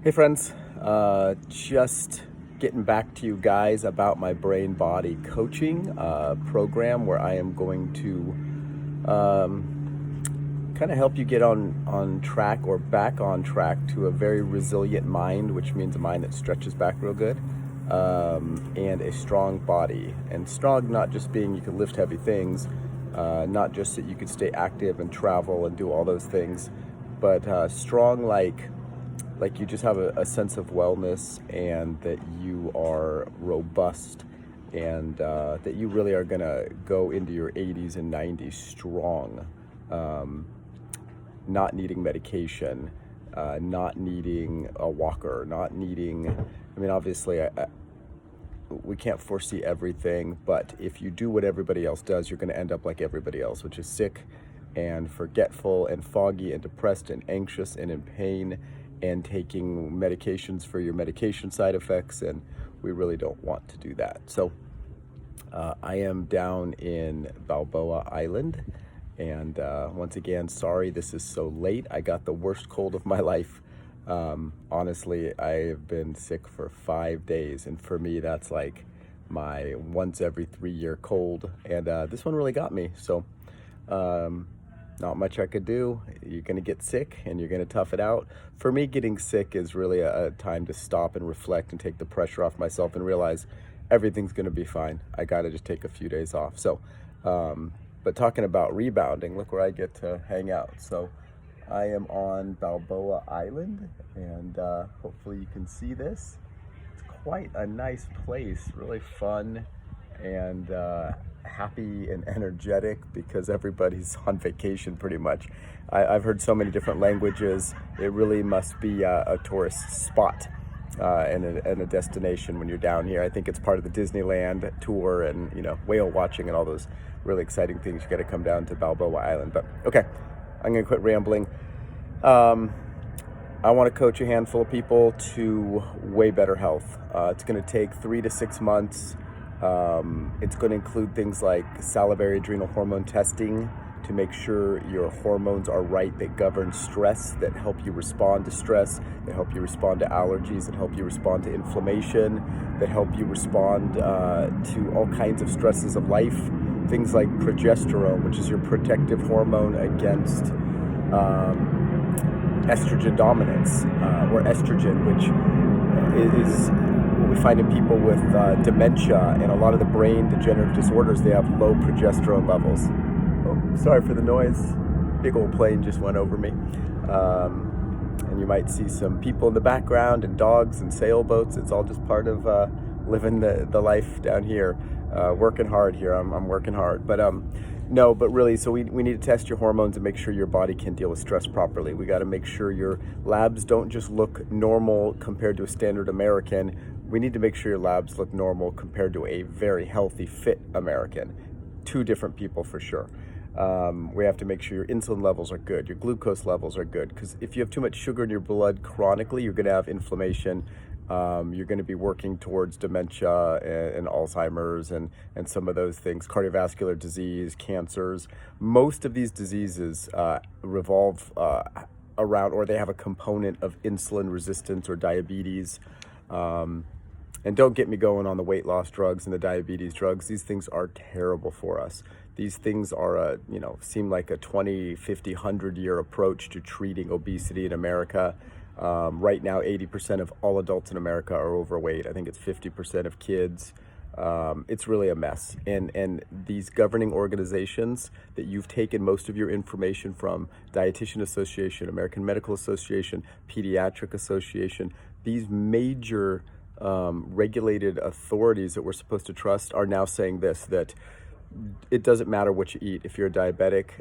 Hey friends, just getting back to you guys about my brain body coaching program where I am going to kind of help you get on track or back on track to a very resilient mind, which means a mind that stretches back real good, and a strong body. And strong not just being you can lift heavy things, not just that you could stay active and travel and do all those things, but strong like you just have a sense of wellness and that you are robust and that you really are going to go into your 80s and 90s strong, not needing medication, not needing a walker, not needing, I mean, obviously, we can't foresee everything, but if you do what everybody else does, you're going to end up like everybody else, which is sick and forgetful and foggy and depressed and anxious and in pain and taking medications for your medication side effects, and we really don't want to do that. So I am down in Balboa Island, and once again, sorry this is so late. I got the worst cold of my life. Honestly, I've been sick for 5 days, and for me, that's like my once every 3 year cold, and this one really got me. So not much I could do. You're going to get sick and you're going to tough it out. For me, getting sick is really a time to stop and reflect and take the pressure off myself and realize everything's going to be fine. I got to just take a few days off. So, but talking about rebounding, look where I get to hang out. So I am on Balboa Island, and hopefully you can see this. It's quite a nice place, really fun and happy and energetic because everybody's on vacation pretty much. I've heard so many different languages. It really must be a tourist spot and a destination when you're down here. I think it's part of the Disneyland tour and, you know, whale watching and all those really exciting things. You got to come down to Balboa Island. But okay, I'm going to quit rambling. I want to coach a handful of people to way better health. It's going to take 3 to 6 months. It's going to include things like salivary adrenal hormone testing to make sure your hormones are right, that govern stress, that help you respond to stress, that help you respond to allergies, that help you respond to inflammation, that help you respond to all kinds of stresses of life. Things like progesterone, which is your protective hormone against estrogen dominance, or estrogen, which is what we find in people with dementia and a lot of the brain degenerative disorders. They have low progesterone levels. Oh, sorry for the noise. Big old plane just went over me. And you might see some people in the background and dogs and sailboats. It's all just part of living the life down here. Working hard here. I'm working hard. But no, but really, so we need to test your hormones and make sure your body can deal with stress properly. We got to make sure your labs don't just look normal compared to a standard American. We need to make sure your labs look normal compared to a very healthy, fit American. Two different people for sure. We have to make sure your insulin levels are good, your glucose levels are good, because if you have too much sugar in your blood chronically, you're going to have inflammation. You're going to be working towards dementia and Alzheimer's and some of those things, cardiovascular disease, cancers. Most of these diseases revolve around, or they have a component of insulin resistance or diabetes. And don't get me going on the weight loss drugs and the diabetes drugs. These things are terrible for us. These things are, seem like a 20, 50, 100-year approach to treating obesity in America. Right now, 80% of all adults in America are overweight. I think it's 50% of kids. It's really a mess. And these governing organizations that you've taken most of your information from, Dietitian Association, American Medical Association, Pediatric Association, these major regulated authorities that we're supposed to trust are now saying this, that it doesn't matter what you eat. If you're a diabetic,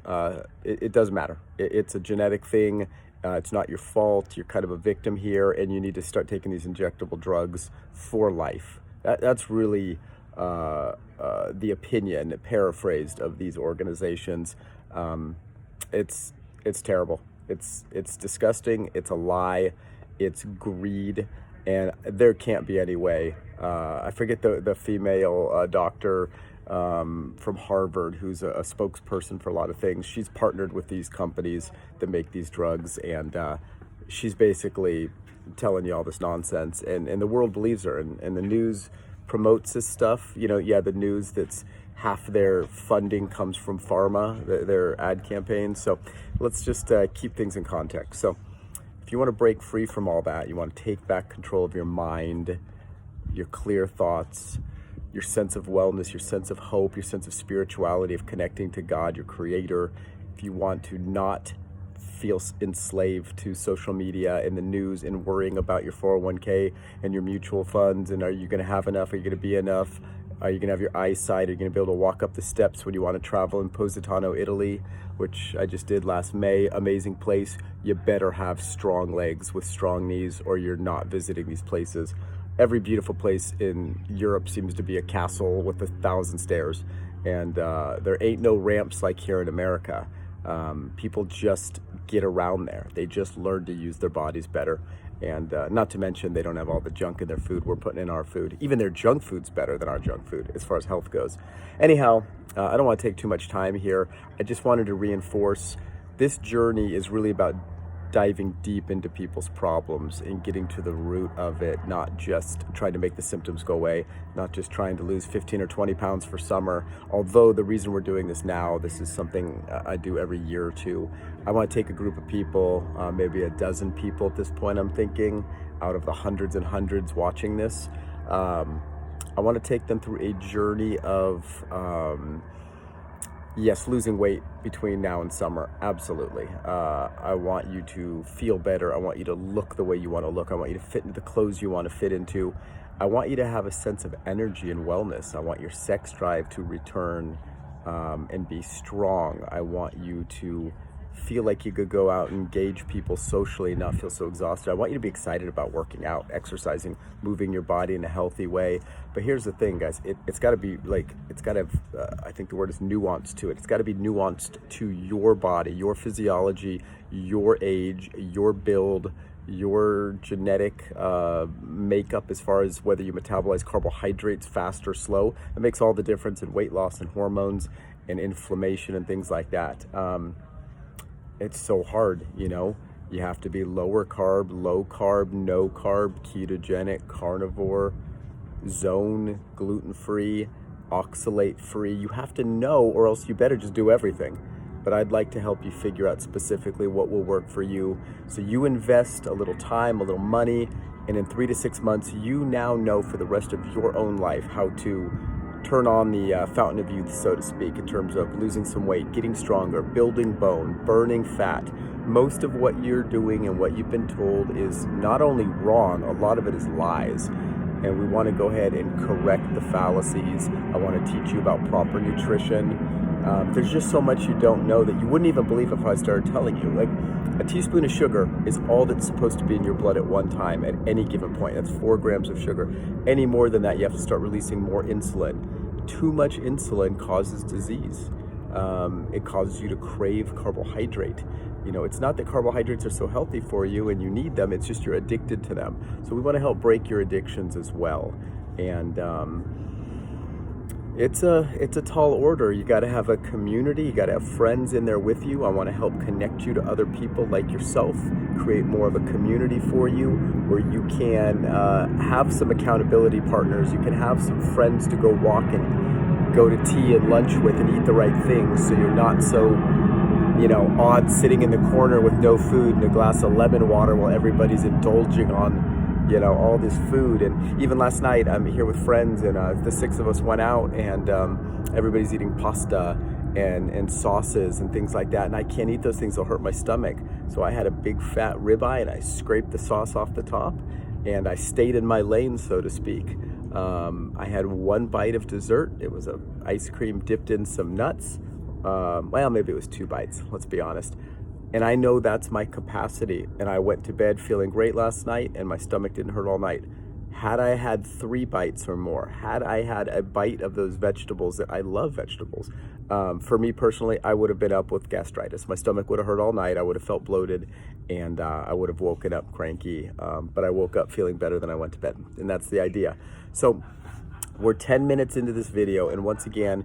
it doesn't matter. It's a genetic thing. It's not your fault. You're kind of a victim here, and you need to start taking these injectable drugs for life. That's really the opinion, paraphrased, of these organizations. It's terrible. It's disgusting. It's a lie. It's greed, and there can't be any way. I forget the female doctor from Harvard, who's a spokesperson for a lot of things. She's partnered with these companies that make these drugs, and she's basically telling you all this nonsense, and the world believes her, and the news promotes this stuff. You know, yeah, the news that's half their funding comes from pharma, their ad campaigns. So let's just keep things in context. So if you want to break free from all that, you want to take back control of your mind, your clear thoughts, your sense of wellness, your sense of hope, your sense of spirituality, of connecting to God, your creator. If you want to not feel enslaved to social media and the news and worrying about your 401k and your mutual funds, and are you going to have enough? Are you going to be enough? Are you going to have your eyesight? Are you going to be able to walk up the steps when you want to travel in Positano, Italy, which I just did last May? Amazing place. You better have strong legs with strong knees, or you're not visiting these places. Every beautiful place in Europe seems to be a castle with 1,000 stairs, and there ain't no ramps like here in America. People just get around there. They just learn to use their bodies better. And not to mention, they don't have all the junk in their food we're putting in our food. Even their junk food's better than our junk food as far as health goes. Anyhow, I don't want to take too much time here. I just wanted to reinforce this journey is really about diving deep into people's problems and getting to the root of it, not just trying to make the symptoms go away, not just trying to lose 15 or 20 pounds for summer. Although the reason we're doing this now, this is something I do every year or two. I want to take a group of people, maybe a dozen people at this point, I'm thinking, out of the hundreds and hundreds watching this. I want to take them through a journey of yes, losing weight between now and summer, absolutely. I want you to feel better. I want you to look the way you want to look. I want you to fit into the clothes you want to fit into. I want you to have a sense of energy and wellness. I want your sex drive to return and be strong. I want you to feel like you could go out and engage people socially and not feel so exhausted. I want you to be excited about working out, exercising, moving your body in a healthy way. But here's the thing, guys, it's got to be like, it's got to have, I think the word is nuance to it. It's got to be nuanced to your body, your physiology, your age, your build, your genetic makeup as far as whether you metabolize carbohydrates fast or slow. It makes all the difference in weight loss and hormones and inflammation and things like that. It's so hard, you know. You have to be lower carb, low carb, no carb, ketogenic, carnivore, zone, gluten-free, oxalate-free. You have to know, or else you better just do everything. But I'd like to help you figure out specifically what will work for you. So you invest a little time, a little money, and in 3 to 6 months, you now know for the rest of your own life how to turn on the fountain of youth, so to speak, in terms of losing some weight, getting stronger, building bone, burning fat. Most of what you're doing and what you've been told is not only wrong, a lot of it is lies. And we want to go ahead and correct the fallacies. I want to teach you about proper nutrition. There's just so much you don't know that you wouldn't even believe if I started telling you. Like, a teaspoon of sugar is all that's supposed to be in your blood at one time at any given point. That's 4 grams of sugar. Any more than that, you have to start releasing more insulin. Too much insulin causes disease. It causes you to crave carbohydrate. You know, it's not that carbohydrates are so healthy for you and you need them, it's just you're addicted to them. So we want to help break your addictions as well. And it's a tall order. You got to have a community. You got to have friends in there with you. I want to help connect you to other people like yourself, create more of a community for you where you can have some accountability partners. You can have some friends to go walk and go to tea and lunch with and eat the right things, so you're not so, you know, odd sitting in the corner with no food and a glass of lemon water while everybody's indulging on, you know, all this food. And even last night, I'm here with friends, and the 6 of us went out, and everybody's eating pasta and sauces and things like that. And I can't eat those things, they'll hurt my stomach. So I had a big fat ribeye, and I scraped the sauce off the top, and I stayed in my lane, so to speak. I had 1 bite of dessert. It was a ice cream dipped in some nuts. Well, maybe it was 2 bites, let's be honest. And I know that's my capacity. And I went to bed feeling great last night, and my stomach didn't hurt all night. Had I had 3 bites or more, had I had a bite of those vegetables, that I love vegetables, for me personally, I would have been up with gastritis. My stomach would have hurt all night. I would have felt bloated, and I would have woken up cranky. But I woke up feeling better than I went to bed. And that's the idea. So we're 10 minutes into this video. And once again,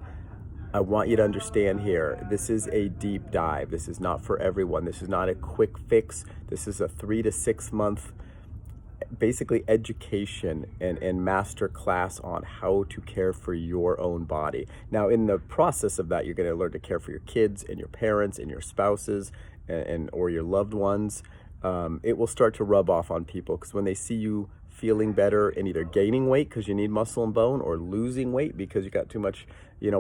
I want you to understand here, this is a deep dive. This is not for everyone. This is not a quick fix. This is a 3 to 6 month basically education and master class on how to care for your own body. Now, in the process of that, you're going to learn to care for your kids and your parents and your spouses and or your loved ones. It will start to rub off on people because when they see you feeling better and either gaining weight because you need muscle and bone or losing weight because you got too much,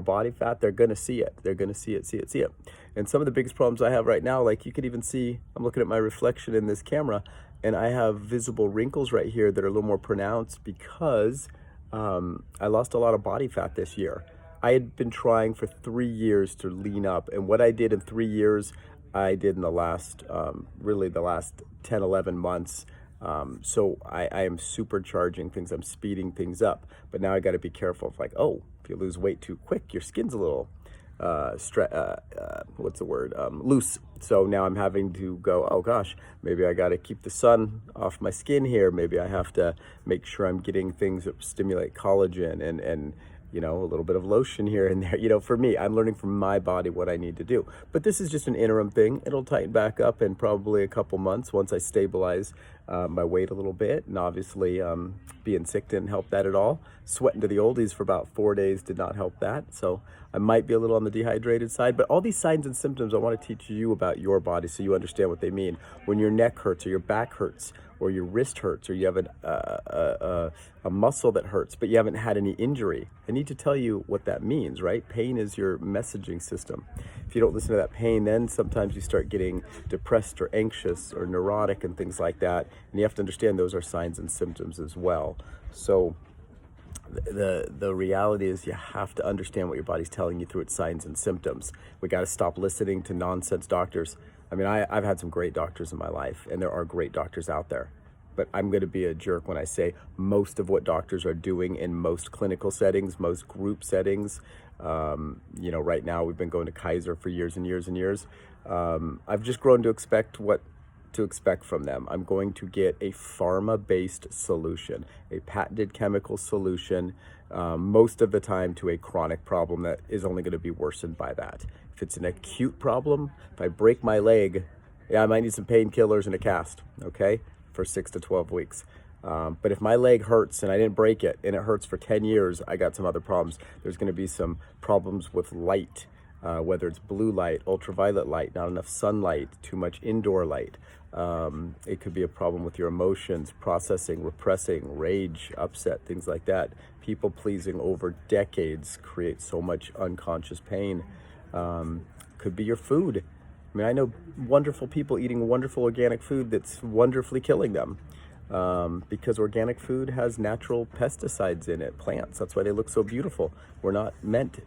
body fat, they're going to see it. They're going to see it. And some of the biggest problems I have right now, like you could even see, I'm looking at my reflection in this camera and I have visible wrinkles right here that are a little more pronounced because I lost a lot of body fat this year. I had been trying for 3 years to lean up, and what I did in 3 years, I did in the last, really the last 10, 11 months. So I am supercharging things. I'm speeding things up. But now I got to be careful of like, oh, if you lose weight too quick, your skin's a little, loose. So now I'm having to go, oh gosh, maybe I got to keep the sun off my skin here. Maybe I have to make sure I'm getting things that stimulate collagen and a little bit of lotion here and there. For me, I'm learning from my body what I need to do. But this is just an interim thing. It'll tighten back up in probably a couple months once I stabilize my weight a little bit. And obviously, being sick didn't help that at all. Sweating to the oldies for about 4 days did not help that. So I might be a little on the dehydrated side. But all these signs and symptoms, I want to teach you about your body so you understand what they mean. When your neck hurts or your back hurts, or your wrist hurts, or you have a muscle that hurts, but you haven't had any injury. I need to tell you what that means, right? Pain is your messaging system. If you don't listen to that pain, then sometimes you start getting depressed or anxious or neurotic and things like that. And you have to understand those are signs and symptoms as well. So the reality is you have to understand what your body's telling you through its signs and symptoms. We got to stop listening to nonsense doctors. I mean, I've had some great doctors in my life, and there are great doctors out there. But I'm going to be a jerk when I say most of what doctors are doing in most clinical settings, most group settings, right now we've been going to Kaiser for years and years and years. I've just grown to expect what to expect from them. I'm going to get a pharma-based solution, a patented chemical solution, most of the time to a chronic problem that is only going to be worsened by that. If it's an acute problem, if I break my leg, I might need some painkillers and a cast, okay, for 6 to 12 weeks. But if my leg hurts and I didn't break it and it hurts for 10 years, I got some other problems. There's going to be some problems with light, whether it's blue light, ultraviolet light, not enough sunlight, too much indoor light. It could be a problem with your emotions, processing, repressing, rage, upset, things like that. People pleasing over decades creates so much unconscious pain. Could be your food. I mean, I know wonderful people eating wonderful organic food that's wonderfully killing them. Because organic food has natural pesticides in it, plants. That's why they look so beautiful. We're not meant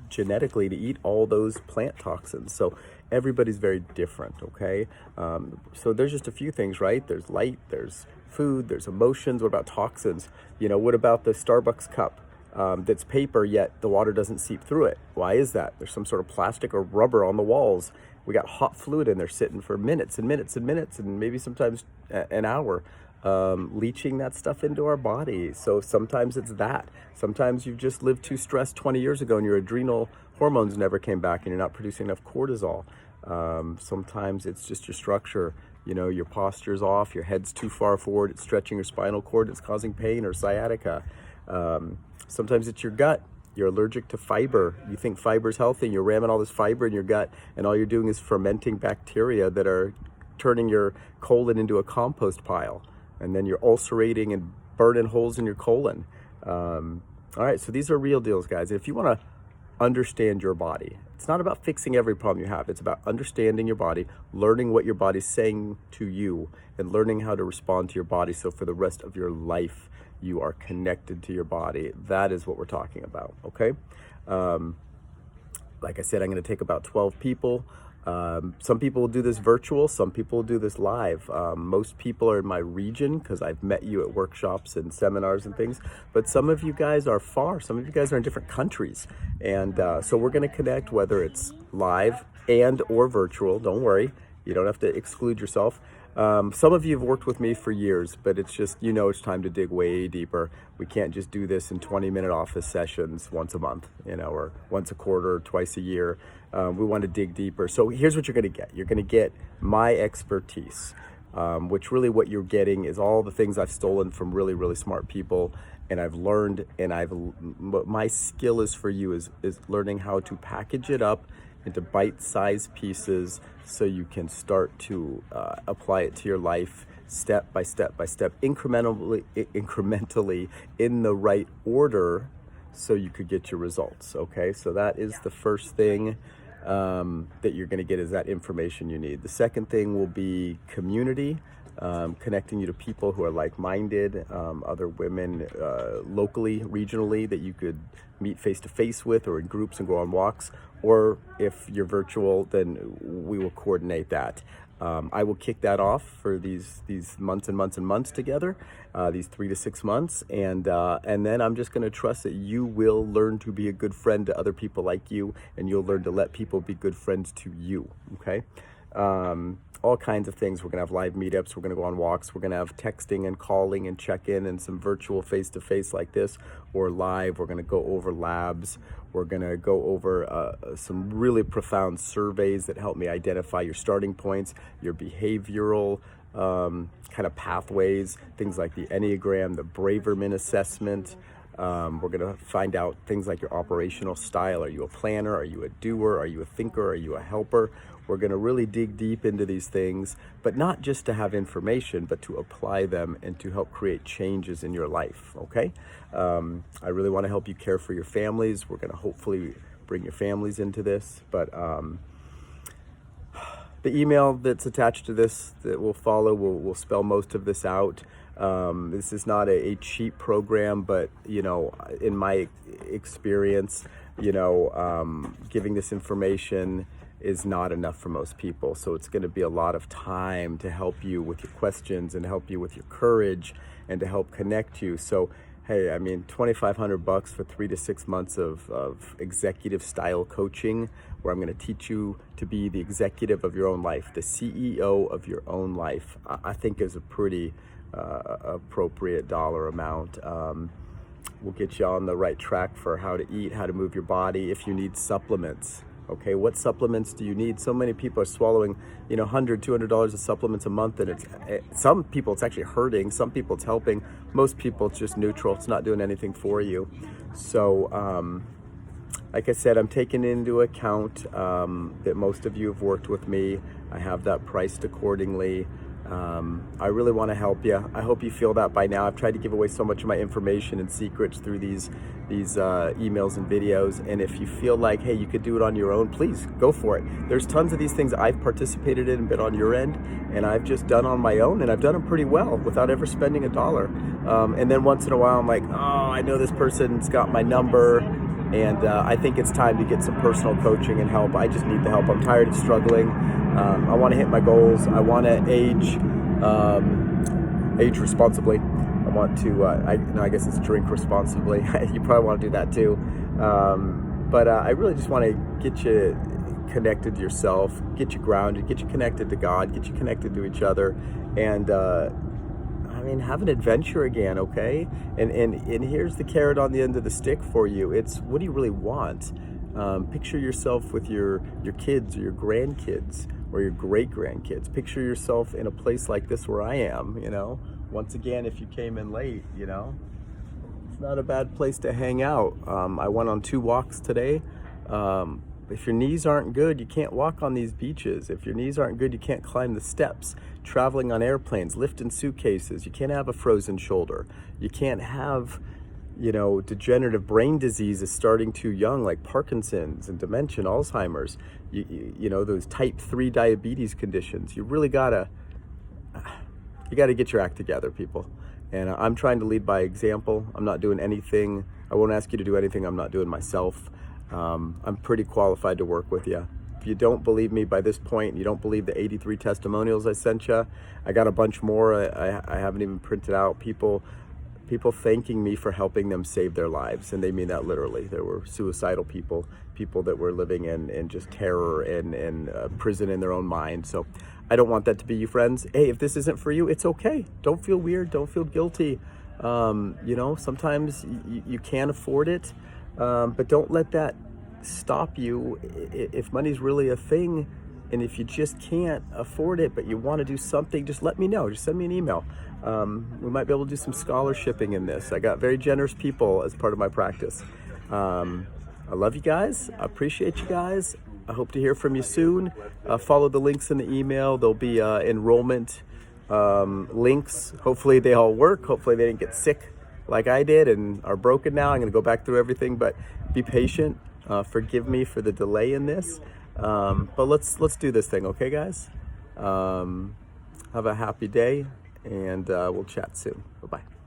genetically to eat all those plant toxins. So everybody's very different, okay? So there's just a few things, right? There's light, there's food, there's emotions. What about toxins? What about the Starbucks cup that's paper, yet the water doesn't seep through it? Why is that? There's some sort of plastic or rubber on the walls. We got hot fluid in there sitting for minutes and minutes and minutes, and maybe sometimes an hour. Leaching that stuff into our body. So sometimes it's that. Sometimes you've just lived too stressed 20 years ago and your adrenal hormones never came back and you're not producing enough cortisol. Sometimes it's just your structure. Your posture's off, your head's too far forward, it's stretching your spinal cord, it's causing pain or sciatica. Sometimes it's your gut. You're allergic to fiber. You think fiber's healthy, you're ramming all this fiber in your gut, and all you're doing is fermenting bacteria that are turning your colon into a compost pile. And then you're ulcerating and burning holes in your colon. All right, so these are real deals, guys. If you want to understand your body, it's not about fixing every problem you have. It's about understanding your body, learning what your body's saying to you, and learning how to respond to your body. So for the rest of your life, you are connected to your body. That is what we're talking about, okay? Like I said, I'm going to take about 12 people. Some people will do this virtual, some people will do this live. Most people are in my region because I've met you at workshops and seminars and things, but some of you guys are far, some of you guys are in different countries. And so we're going to connect, whether it's live and or virtual. Don't worry, you don't have to exclude yourself. Some of you have worked with me for years, but it's just, it's time to dig way deeper. We can't just do this in 20-minute office sessions once a month, or once a quarter, twice a year. We want to dig deeper. So here's what you're going to get. You're going to get my expertise. which really what you're getting is all the things I've stolen from really, really smart people, and I've learned, and what my skill is for you is learning how to package it up into bite-sized pieces so you can start to apply it to your life step by step by step, incrementally in the right order, so you could get your results. Okay, so that is the first thing that you're going to get, is that information you need. The second thing will be community, connecting you to people who are like-minded, other women locally, regionally, that you could meet face-to-face with, or in groups and go on walks. Or if you're virtual, then we will coordinate that. I will kick that off for these months and months and months together, these 3 to 6 months, and then I'm just going to trust that you will learn to be a good friend to other people like you, and you'll learn to let people be good friends to you. Okay. All kinds of things. We're going to have live meetups. We're going to go on walks. We're going to have texting and calling and check-in, and some virtual face-to-face like this, or live. We're going to go over labs. We're going to go over some really profound surveys that help me identify your starting points, your behavioral kind of pathways, things like the Enneagram, the Braverman assessment. We're going to find out things like your operational style. Are you a planner? Are you a doer? Are you a thinker? Are you a helper? We're going to really dig deep into these things, but not just to have information, but to apply them and to help create changes in your life. Okay. I really want to help you care for your families. We're going to hopefully bring your families into this, but the email that's attached to this that will follow will spell most of this out. This is not a cheap program, but, in my experience, giving this information is not enough for most people. So it's going to be a lot of time to help you with your questions and help you with your courage and to help connect you. So, hey, I mean, $2,500 for 3 to 6 months of executive style coaching, where I'm going to teach you to be the executive of your own life, the CEO of your own life, I think is a pretty appropriate dollar amount. We'll get you on the right track for how to eat, how to move your body. If you need supplements, okay, what supplements do you need? So many people are swallowing, $100, $200 of supplements a month, and some people it's actually hurting. Some people it's helping. Most people it's just neutral. It's not doing anything for you. So, like I said, I'm taking into account that most of you have worked with me. I have that priced accordingly. I really want to help you. I hope you feel that by now. I've tried to give away so much of my information and secrets through these emails and videos. And if you feel like, hey, you could do it on your own, please go for it. There's tons of these things I've participated in and been on your end, and I've just done on my own, and I've done them pretty well without ever spending a dollar. And then once in a while, I'm like, oh, I know this person's got my number, and I think it's time to get some personal coaching and help. I just need the help. I'm tired of struggling. I want to hit my goals. I want to age responsibly. I want to, I guess it's drink responsibly. You probably want to do that too. But I really just want to get you connected to yourself, get you grounded, get you connected to God, get you connected to each other, and have an adventure again, okay? And here's the carrot on the end of the stick for you. It's, what do you really want? Picture yourself with your kids or your grandkids or your great-grandkids. Picture yourself in a place like this where I am, Once again, if you came in late, it's not a bad place to hang out. I went on 2 walks today. If your knees aren't good, you can't walk on these beaches. If your knees aren't good, you can't climb the steps. Traveling on airplanes, lifting suitcases, you can't have a frozen shoulder. You can't have, degenerative brain diseases starting too young, like Parkinson's and dementia, Alzheimer's, those type 3 diabetes conditions. You really gotta get your act together, people. And I'm trying to lead by example. I'm not doing anything. I won't ask you to do anything I'm not doing myself. I'm pretty qualified to work with you. If you don't believe me by this point, you don't believe the 83 testimonials I sent you, I got a bunch more I haven't even printed out. People thanking me for helping them save their lives, and they mean that literally. There were suicidal people that were living in just terror and prison in their own mind. So I don't want that to be you, friends. Hey, if this isn't for you, it's okay. Don't feel weird. Don't feel guilty. Sometimes you can't afford it, but don't let that stop you. If money's really a thing, And if you just can't afford it, but you want to do something, just let me know. Just send me an email. We might be able to do some scholarshiping in this. I got very generous people as part of my practice. I love you guys. I appreciate you guys. I hope to hear from you soon. Follow the links in the email. There'll be enrollment links. Hopefully they all work. Hopefully they didn't get sick like I did and are broken now. I'm going to go back through everything, but be patient. Forgive me for the delay in this. But let's do this thing, okay, guys? Have a happy day, and we'll chat soon. Bye-bye.